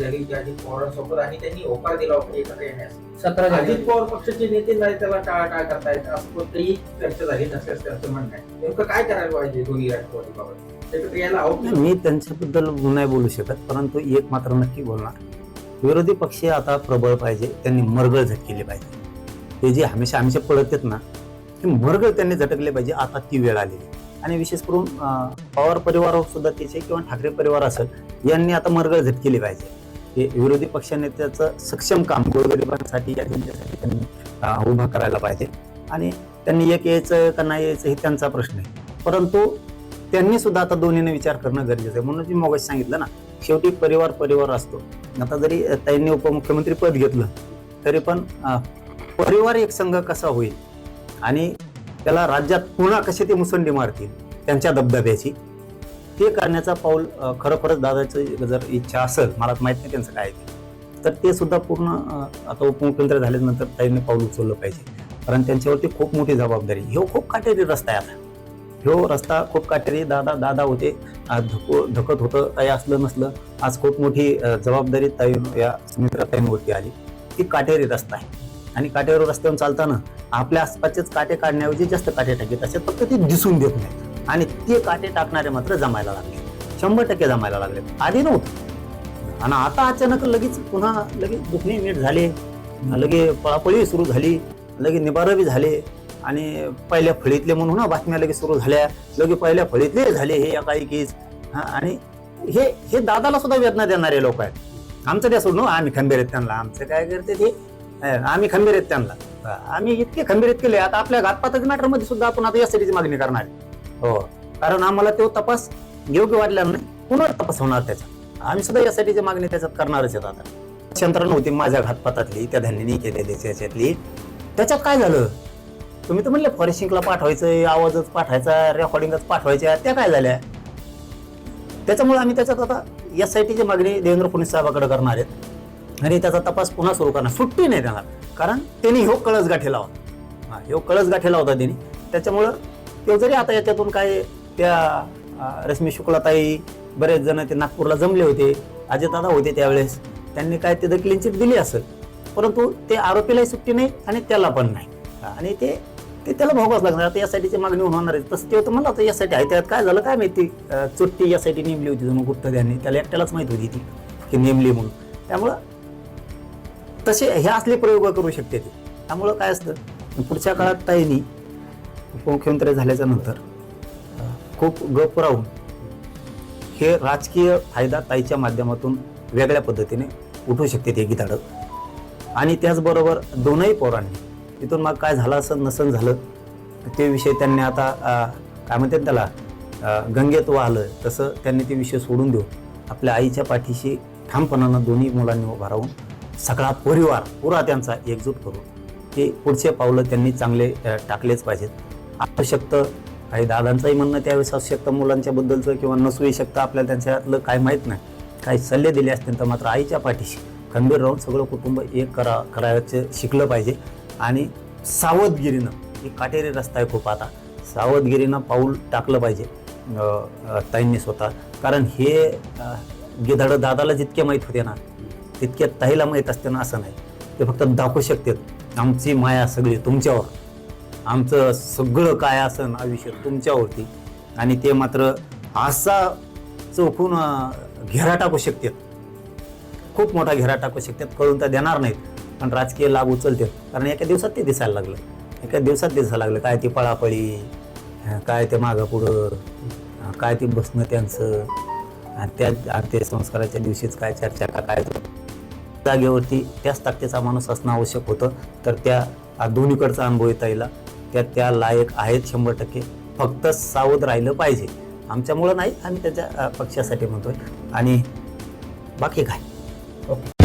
झाली की अजित पवारांसोबत आणि त्यांनी होकार दिला होता एकत्र येण्यास. 17 अजित जानेवारी पवार पक्षाचे नेते नाही त्याला टाळाटाळ करतायत असं कोणतीही चर्चा झाली नसल्याचं त्यांचं म्हणणं आहे. नेमकं काय करायला पाहिजे दोन्ही राष्ट्रवादीबाबत? एकत्र यायला हवं. मी त्यांच्याबद्दल नाही बोलू शकत, परंतु एक मात्र नक्की बोलणार, विरोधी पक्ष आता प्रबळ पाहिजे, त्यांनी मरगळ झटकेली पाहिजे. हे जे हमेशा आमचे पडत आहेत ना, ते मरगळ त्यांनी झटकले पाहिजे. आता ती वेळ आलेली आणि विशेष करून पवार परिवार सुद्धा त्याचे किंवा ठाकरे परिवार असेल यांनी आता मरगळ झटकेली पाहिजे. हे विरोधी पक्षनेत्याचं सक्षम काम गोरगरिबांसाठी या जनतेसाठी त्यांनी उभा करायला पाहिजे. आणि त्यांनी एक यायचं का नाही यायचं हे त्यांचा प्रश्न आहे, परंतु त्यांनी सुद्धा आता दोन्हीने विचार करणं गरजेचं आहे. म्हणून मी मगाशी सांगितलं ना, शेवटी परिवार असतो. आता जरी त्यांनी उपमुख्यमंत्री पद घेतलं तरी पण परिवार एक संघ कसा होईल आणि त्याला राज्यात पुन्हा कसे ते मुसंडी मारतील त्यांच्या दबदब्याची, ते करण्याचा पाऊल खरोखरच दादाचं जर इच्छा असेल, मला माहित नाही त्यांचं काय ते, तर ते सुद्धा पूर्ण आता उपमुख्यमंत्री झाल्यानंतर ताईंनी पाऊल उचललं पाहिजे. कारण त्यांच्यावरती खूप मोठी जबाबदारी. ह्यो खूप काटेरी रस्ता आहे. आता ह्यो रस्ता खूप काटेरी. दादा होते, धकत होतं, काही असलं नसलं, आज खूप मोठी जबाबदारी ताई या सुमित्रा ताईंवरती आली. ती काटेरी रस्ता आहे आणि काटेरी रस्त्यावर चालताना आपल्या आसपासचेच काटे काढण्याऐवजी जास्त काटे टाकीत असतात, फक्त ते दिसून देत नाहीत. आणि ते काटे टाकणारे मात्र जमायला लागले, 100% जमायला लागले. आधी नव्हतं आणि आता अचानक लगेच पुन्हा लगेच दुखणे नीट झाले, लगे पळापळी सुरू झाली, लगे निबारबी झाले आणि पहिल्या फळीतले म्हणून बातम्या लगेच सुरू झाल्या, लगे पहिल्या फळीतले झाले हे एकाएकीच. आणि हे दादाला सुद्धा वेदना देणारे लोक आहेत. आमचं त्या सोडून आम्ही खंबीर आहेत त्यांना, आमचं काय करते ते, आम्ही खंबीर आहेत त्यांना, आम्ही इतके खंबीर केले. आता आपल्या घातपाताच्या मॅटर मध्ये सुद्धा आपण आता यासाठीची मागणी करणार आहे. हो, कारण आम्हाला तो तपास योग्य वाटला नाही, पुन्हा तपास होणार त्याचा. आम्ही सुद्धा यासाठीची मागणी त्याच्यात करणारच आहेत. आता यंत्रणा होती माझ्या घातपातातली, त्या धान्याने केलेली त्याच्यातली, त्याच्यात काय झालं? तुम्ही तर म्हणले फॉरेस्टिंगला पाठवायचं, आवाजच पाठवायचा, रेकॉर्डिंगच पाठवायच्या, त्या काय झाल्या? त्याच्यामुळे आम्ही त्याच्यात आता यासाठीची मागणी देवेंद्र फडणवीस साहेबांकडे करणार आहेत आणि त्याचा तपास पुन्हा सुरू करणार. सुट्टी नाही देणार, कारण त्यांनी ह्यो कळस गाठेला होता. ह्यो कळस गाठेला होता त्यांनी. त्याच्यामुळं ते जरी आता याच्यातून काय त्या रश्मी शुक्लाताई बरेच जण ते नागपूरला जमले होते, अजितदादा होते त्यावेळेस, त्यांनी काय ते क्लीन चिट दिली असेल, परंतु ते आरोपीलाही सुट्टी नाही आणि त्याला पण नाही. आणि ते त्याला भोगावंच लागणार. आता यासाठीची मागणी होणार आहे. तसं ते होतं मला आता यासाठी आहे. त्यात काय झालं काय माहिती, चुट्टी यासाठी नेमली होती जणू गुप्त त्यांनी, त्याला एकट्यालाच माहित होती ती की नेमली म्हणून. त्यामुळं तसे हे असले प्रयोग करू शकते ते. त्यामुळं काय असतं, पुढच्या काळात ताईंनी उपमुख्यमंत्री झाल्याच्या नंतर खूप गप राहून हे राजकीय फायदा ताईच्या माध्यमातून वेगळ्या पद्धतीने उठू शकते ते गिताडं. आणि त्याचबरोबर दोनही पोरांनी तिथून मग काय झालं असं नसन झालं ते विषय त्यांनी आता काय म्हणतात त्याला गंगेत वाहलं, तसं त्यांनी ते विषय सोडून देऊन आपल्या आईच्या पाठीशी ठामपणानं दोन्ही मुलांनी उभा राहून सगळा परिवार पुरा त्यांचा एकजूट करून ते पुढचे पावलं त्यांनी चांगले टाकलेच पाहिजेत. असू शकतं काही दादांचंही म्हणणं त्यावेळेस असू शकतं मुलांच्या बद्दलचं, किंवा नसूही शकतं, आपल्याला त्यांच्यातलं काय माहीत नाही. काही सल्ले दिले असतील तर मात्र आईच्या पाठीशी खंबीर राहून सगळं कुटुंब एक करायचं शिकलं पाहिजे. आणि सावधगिरीनं, एक काटेरी रस्ता आहे खूप, आता सावधगिरीनं पाऊल टाकलं पाहिजे ताईंनी स्वतः. कारण हे गिधाडं दादाला जितके माहीत होते ना तितके ताईला माहीत असते ना असं नाही. ते फक्त दाखवू शकतात आमची माया सगळी तुमच्यावर, आमचं सगळं काय असन आयुष्य तुमच्यावरती, आणि ते मात्र असा चौकून घेरा टाकू शकतात, खूप मोठा घेरा टाकू शकतात. कळून तर देणार नाहीत पण राजकीय लाभ उचलतात. कारण एका दिवसात ते दिसायला लागलं, एका दिवसात दिसायला लागलं. काय ती पळापळी, काय ते मागं पुढं, काय ते बसणं त्यांचं, त्या ते संस्काराच्या दिवशीच काय चर्चा का काय जागेवरती त्याच ताकदीचा माणूस असणं आवश्यक होतं. तर त्या दोन्हीकडचा अनुभव येता येईल, त्या लायक आहेत 100%. फक्त सावध राहिलं पाहिजे. आमच्यामुळं नाही, आम्ही त्याच्या पक्षासाठी म्हणतोय. आणि बाकी काय. ओके.